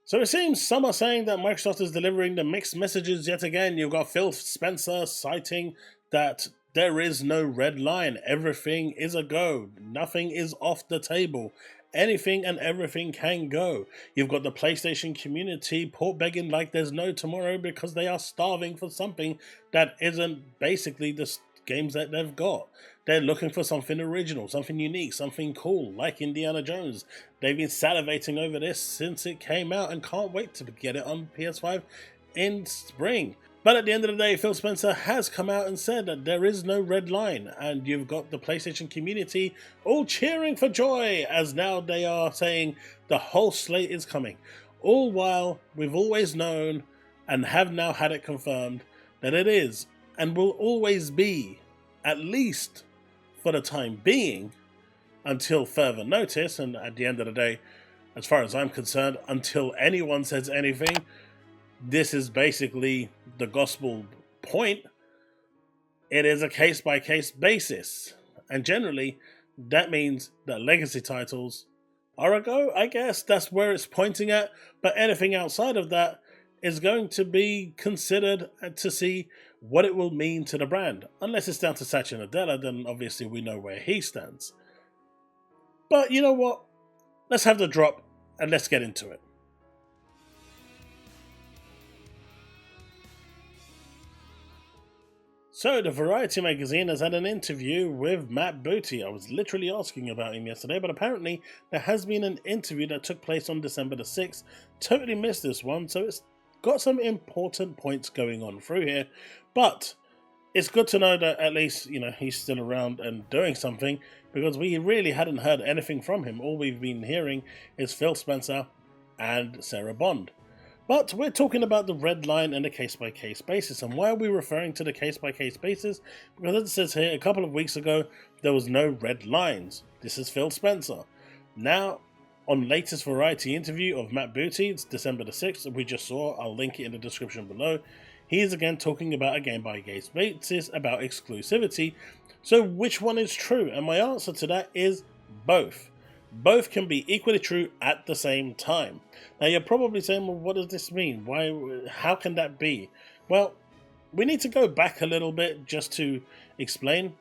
So it seems some are saying that Microsoft is delivering the mixed messages yet again. You've got Phil Spencer citing that there is no red line. Everything is a go. Nothing is off the table. Anything and everything can go. You've got the PlayStation community port begging like there's no tomorrow because they are starving for something that isn't basically the games that they've got. They're looking for something original, something unique, something cool, like Indiana Jones. They've been salivating over this since it came out and can't wait to get it on PS5 in spring. But at the end of the day, Phil Spencer has come out and said that there is no red line, and you've got the PlayStation community all cheering for joy as now they are saying the whole slate is coming. All while we've always known and have now had it confirmed that it is and will always be, at least for the time being, until further notice, and at the end of the day, as far as I'm concerned, until anyone says anything, this is basically the gospel point. It is a case-by-case basis, and generally, that means that legacy titles are a go, I guess. That's where it's pointing at, but anything outside of that is going to be considered to see what it will mean to the brand. Unless it's down to Satya Nadella, then obviously we know where he stands. But you know what? Let's have the drop and let's get into it. So, the Variety magazine has had an interview with Matt Booty. I was literally asking about him yesterday, but apparently there has been an interview that took place on December the 6th. Totally missed this one, so it's got some important points going on through here. But it's good to know that at least, he's still around and doing something, because we really hadn't heard anything from him. All we've been hearing is Phil Spencer and Sarah Bond. But we're talking about the red line and the case-by-case basis. And why are we referring to the case-by-case basis? Because as it says here, a couple of weeks ago, there was no red lines. This is Phil Spencer. Now, on latest Variety interview of Matt Booty, it's December the 6th, we just saw, I'll link it in the description below. He is again talking about a game-by-game basis, about exclusivity. So which one is true? And my answer to that is both. Both can be equally true at the same time. Now you're probably saying, well, what does this mean? How can that be? Well, we need to go back a little bit just to explain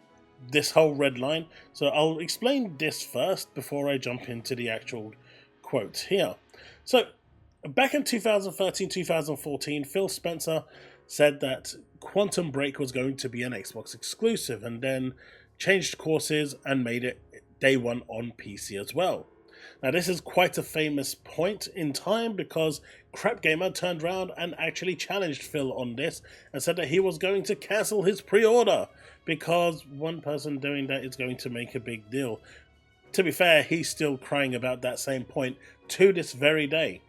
this whole red line. So I'll explain this first before I jump into the actual quote here. So back in 2013-2014, Phil Spencer said that Quantum Break was going to be an Xbox exclusive, and then changed courses and made it day one on PC as well. Now this is quite a famous point in time because Crap Gamer turned around and actually challenged Phil on this and said that he was going to cancel his pre-order because one person doing that is going to make a big deal. To be fair, he's still crying about that same point to this very day.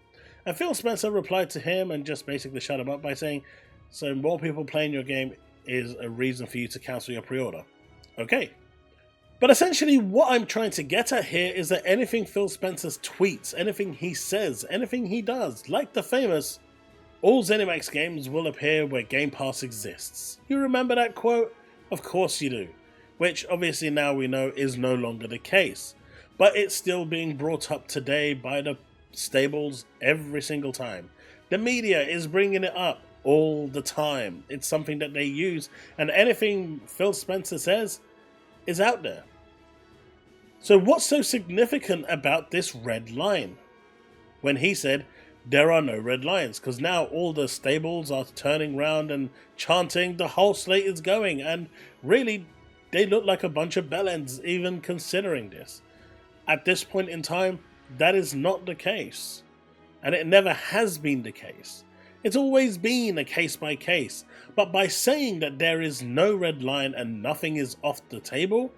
And Phil Spencer replied to him and just basically shut him up by saying, so more people playing your game is a reason for you to cancel your pre-order. Okay. But essentially what I'm trying to get at here is that anything Phil Spencer tweets, anything he says, anything he does, like the famous, all ZeniMax games will appear where Game Pass exists. You remember that quote? Of course you do. Which obviously now we know is no longer the case. But it's still being brought up today by the stables every single time. The media is bringing it up all the time. It's something that they use, and anything Phil Spencer says is out there. So what's so significant about this red line? When he said there are no red lines, because now all the stables are turning around and chanting the whole slate is going, and really they look like a bunch of bellends even considering this. At this point in time, that is not the case, and it never has been the case. It's always been a case by case, but by saying that there is no red line and nothing is off the table,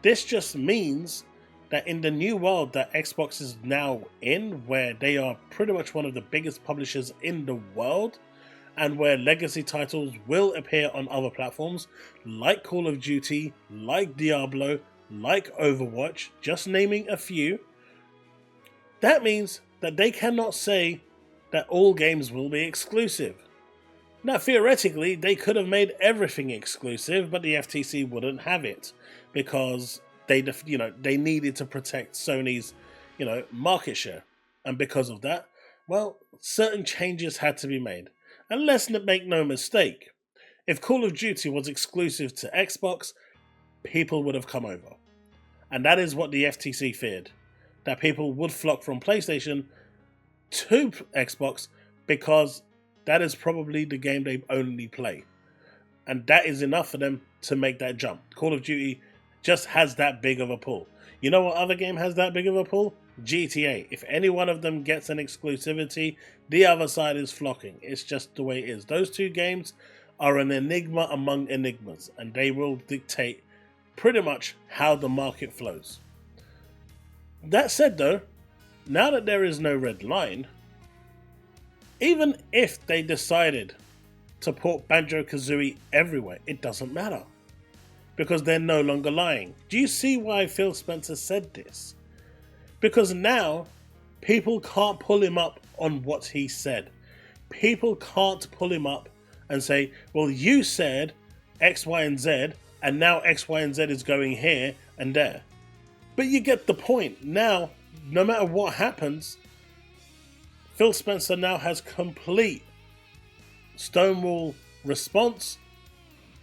this just means that in the new world that Xbox is now in, where they are pretty much one of the biggest publishers in the world, and where legacy titles will appear on other platforms, like Call of Duty, like Diablo, like Overwatch, just naming a few, that means that they cannot say that all games will be exclusive. Now, theoretically, they could have made everything exclusive, but the FTC wouldn't have it because they needed to protect Sony's, market share, and because of that, Well, certain changes had to be made. And let's make no mistake, if Call of Duty was exclusive to Xbox, people would have come over. And that is what the FTC feared, that people would flock from PlayStation to Xbox because that is probably the game they only play. And that is enough for them to make that jump. Call of Duty just has that big of a pull. You know what other game has that big of a pull? GTA. If any one of them gets an exclusivity, the other side is flocking. It's just the way it is. Those two games are an enigma among enigmas, and they will dictate pretty much how the market flows. That said though, now that there is no red line, even if they decided to port Banjo-Kazooie everywhere, it doesn't matter. Because they're no longer lying. Do you see why Phil Spencer said this? Because now, people can't pull him up on what he said. People can't pull him up and say, well, you said X, Y, and Z, and now X, Y, and Z is going here and there. But you get the point. Now, no matter what happens, Phil Spencer now has complete Stonewall response.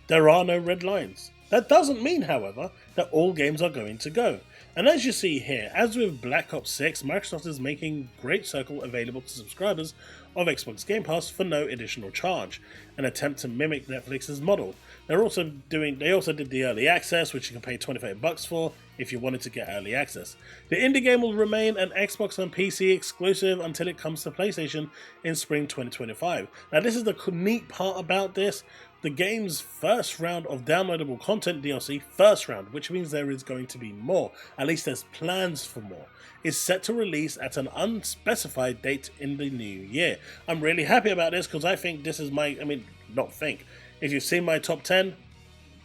There are no red lines. That doesn't mean, however, that all games are going to go. And as you see here, as with Black Ops 6, Microsoft is making Great Circle available to subscribers of Xbox Game Pass for no additional charge, an attempt to mimic Netflix's model. They also did the early access, which you can pay $25 for if you wanted to get early access. The indie game will remain an Xbox and PC exclusive until it comes to PlayStation in spring 2025. Now this is the neat part about this. The game's first round of downloadable content DLC, first round, which means there is going to be more, at least there's plans for more, is set to release at an unspecified date in the new year. I'm really happy about this because I think this is if you've seen my top 10,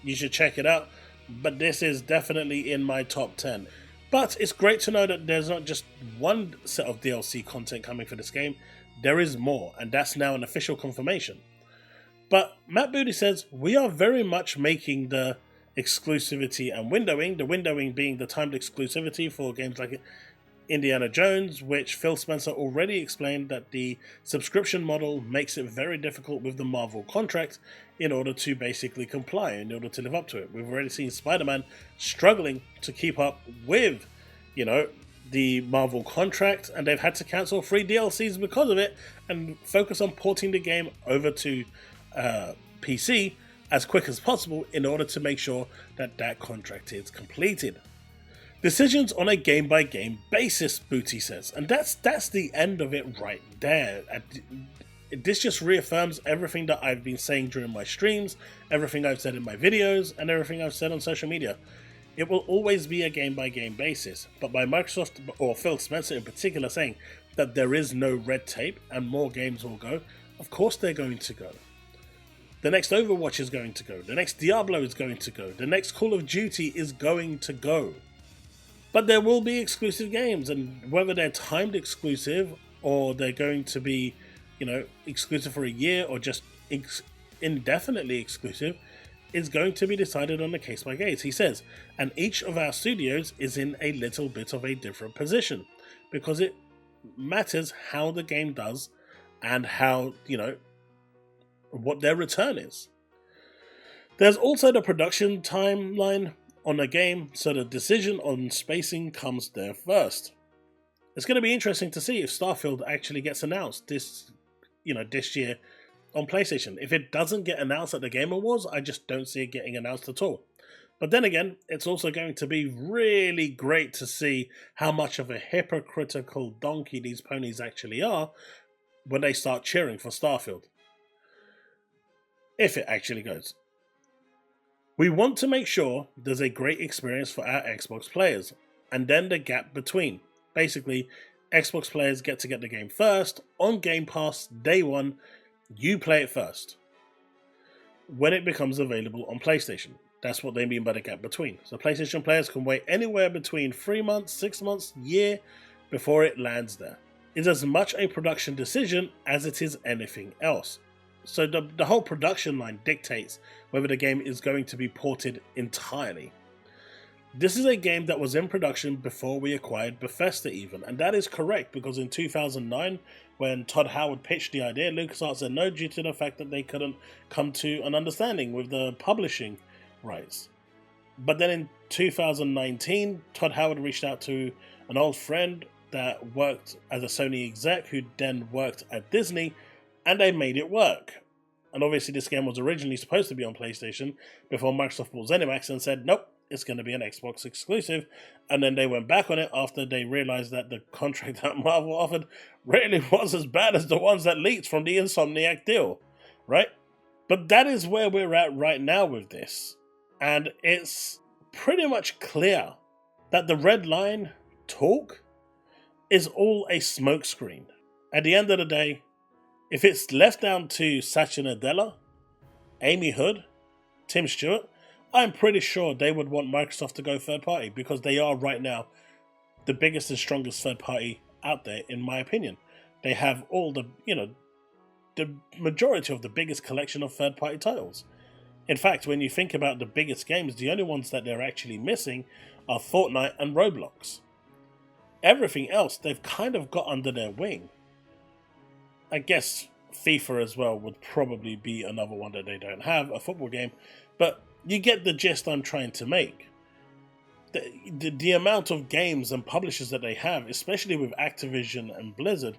you should check it out, but this is definitely in my top 10. But it's great to know that there's not just one set of DLC content coming for this game, there is more, and that's now an official confirmation. But Matt Booty says, we are very much making the exclusivity and windowing, the windowing being the timed exclusivity for games like Indiana Jones, which Phil Spencer already explained that the subscription model makes it very difficult with the Marvel contract in order to basically comply, in order to live up to it. We've already seen Spider-Man struggling to keep up with, the Marvel contract, and they've had to cancel 3 DLCs because of it and focus on porting the game over to PC as quick as possible in order to make sure that that contract is completed. Decisions on a game-by-game basis, Booty says, and that's the end of it right there. This just reaffirms everything that I've been saying during my streams, everything I've said in my videos, and everything I've said on social media. It will always be a game-by-game basis, but by Microsoft, or Phil Spencer in particular, saying that there is no red tape and more games will go, of course they're going to go. The next Overwatch is going to go. The next Diablo is going to go. The next Call of Duty is going to go. But there will be exclusive games, and whether they're timed exclusive or they're going to be, exclusive for a year or just indefinitely exclusive is going to be decided on a case by case. He says, and each of our studios is in a little bit of a different position because it matters how the game does and how, what their return is. There's also the production timeline on a game, so the decision on spacing comes there first. It's going to be interesting to see if Starfield actually gets announced this year on PlayStation. If it doesn't get announced at the Game Awards, I just don't see it getting announced at all. But then again, it's also going to be really great to see how much of a hypocritical donkey these ponies actually are when they start cheering for Starfield. If it actually goes. We want to make sure there's a great experience for our Xbox players, and then the gap between. Basically, Xbox players get to get the game first, on Game Pass, day one, you play it first. When it becomes available on PlayStation. That's what they mean by the gap between. So PlayStation players can wait anywhere between 3 months, 6 months, year, before it lands there. It's as much a production decision as it is anything else. So the whole production line dictates whether the game is going to be ported entirely. This is a game that was in production before we acquired Bethesda even, and that is correct because in 2009, when Todd Howard pitched the idea, LucasArts said no due to the fact that they couldn't come to an understanding with the publishing rights. But then in 2019, Todd Howard reached out to an old friend that worked as a Sony exec who then worked at Disney, and they made it work. And obviously this game was originally supposed to be on PlayStation before Microsoft bought ZeniMax and said, nope, it's going to be an Xbox exclusive. And then they went back on it after they realized that the contract that Marvel offered really was as bad as the ones that leaked from the Insomniac deal, right? But that is where we're at right now with this. And it's pretty much clear that the red line talk is all a smokescreen. At the end of the day, if it's left down to Satya Nadella, Amy Hood, Tim Stewart, I'm pretty sure they would want Microsoft to go third party because they are right now the biggest and strongest third party out there, in my opinion. They have all the, the majority of the biggest collection of third party titles. In fact, when you think about the biggest games, the only ones that they're actually missing are Fortnite and Roblox. Everything else they've kind of got under their wing. I guess FIFA as well would probably be another one that they don't have, a football game, but you get the gist I'm trying to make. The amount of games and publishers that they have, especially with Activision and Blizzard,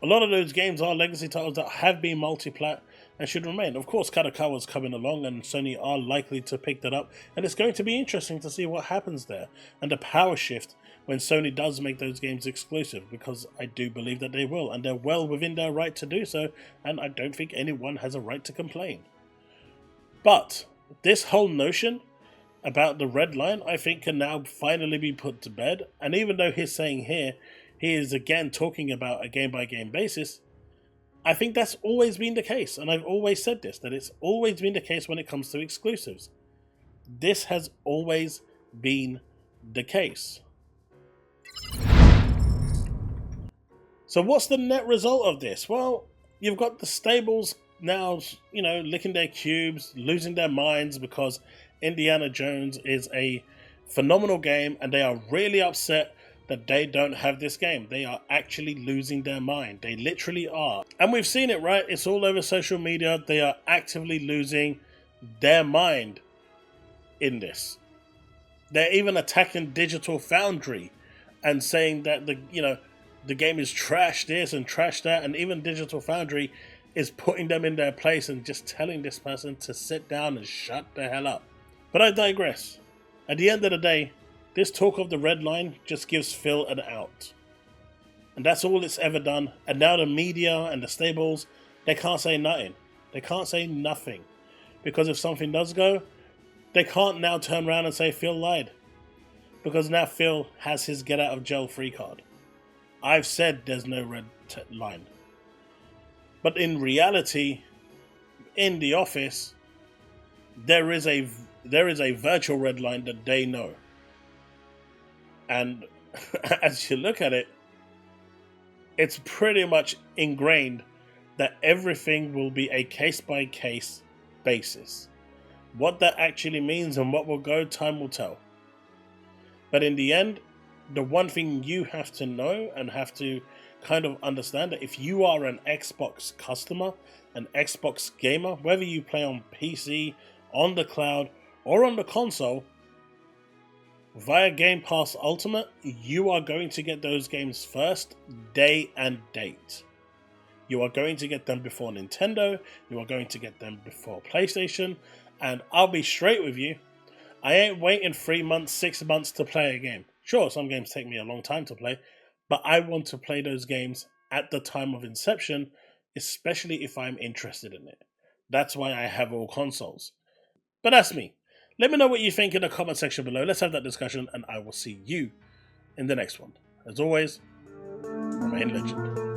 a lot of those games are legacy titles that have been multi-plat and should remain. Of course, Kadokawa's coming along and Sony are likely to pick that up, and it's going to be interesting to see what happens there and the power shift when Sony does make those games exclusive, because I do believe that they will, and they're well within their right to do so, and I don't think anyone has a right to complain. But this whole notion about the red line, I think, can now finally be put to bed, and even though he's saying here, he is again talking about a game-by-game basis, I think that's always been the case, and I've always said this, that it's always been the case when it comes to exclusives. This has always been the case. So what's the net result of this? Well, you've got the stables now, licking their cubes, losing their minds because Indiana Jones is a phenomenal game and they are really upset that they don't have this game. They are actually losing their mind. They literally are. And we've seen it, right? It's all over social media. They are actively losing their mind in this. They're even attacking Digital Foundry and saying that the game is trash this and trash that, and even Digital Foundry is putting them in their place and just telling this person to sit down and shut the hell up. But I digress. At the end of the day, this talk of the red line just gives Phil an out. And that's all it's ever done. And now the media and the stables, they can't say nothing. They can't say nothing. Because if something does go, they can't now turn around and say Phil lied. Because now Phil has his get out of jail free card. I've said there's no red line. But in reality, in the office, there is a virtual red line that they know. And as you look at it, it's pretty much ingrained that everything will be a case-by-case basis. What that actually means and what will go, time will tell. But in the end, the one thing you have to know and have to kind of understand that if you are an Xbox customer, an Xbox gamer, whether you play on PC, on the cloud, or on the console, via Game Pass Ultimate, you are going to get those games first, day and date. You are going to get them before Nintendo, you are going to get them before PlayStation, and I'll be straight with you, I ain't waiting 3 months, 6 months to play a game. Sure, some games take me a long time to play, but I want to play those games at the time of inception, especially if I'm interested in it. That's why I have all consoles. But that's me. Let me know what you think in the comment section below. Let's have that discussion, and I will see you in the next one. As always, remain legend.